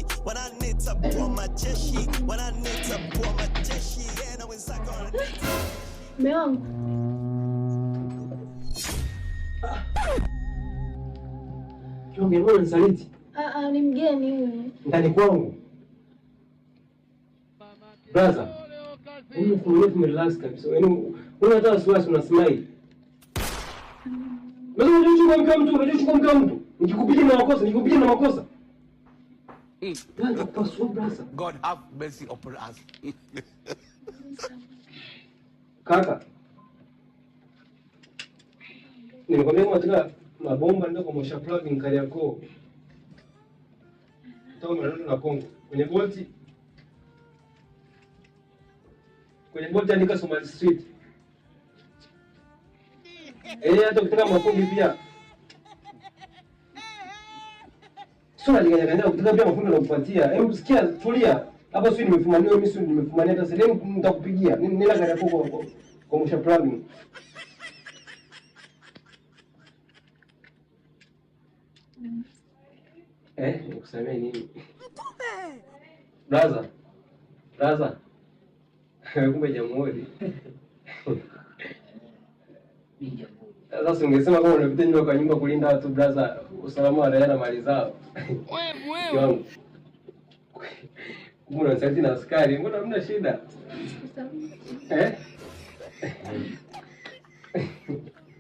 majeshi, wananita kwa majeshi, wananita kwa majeshi, na wenzako wananita. Mume wangu. Kiongea mbona nisaliti? Ni mgeni huyu. Ndani kwangu. Brother. Umerelax kabisa. Yaani unataka wasiwasi una smile. Wewe unachukua mke wa mtu. Nikikupiga na makosa. God have mercy upon us. Kaka. Nimekwambia katika mabomba ndio kwa mosha plug Kariakoo. Toa mradi na Kongo. Kwenye Bolt andika Somali Street. Hata ukitaka mafundi pia. Sura liganya ukitaka pia mafundi na kupatia. Hebu sikia, tulia. Hapa sio nimefumania mimi, sio nimefumania hata sasa nitakupigia. Nila Kariakoo kwa mosha plug. Nikusamee nini? Braza. Kumbe jamhuri. Sasa ungesema kama unapita nyumba kwa nyumba kulinda watu braza, usalama wa raia na mali zao. Wewe. Kumbe unasaidia na askari, mbona hamna shida?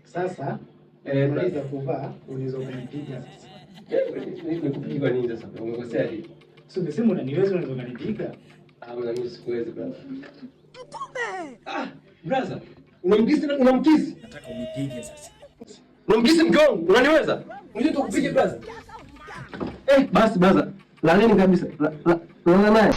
Sasa unaweza kuvaa, unaweza kunipiga. Nikupiga nini sasa? Umekosea nini? Sio umesema unaniweza, unaweza kunipiga. Mna mimi sikuwezi brother. Brother, unamkisi? Nataka unipige sasa. Unamkisi mke wangu? Unaniweza? Unajua tukupige brother. Basi brother. Laleni kabisa. Lala naye.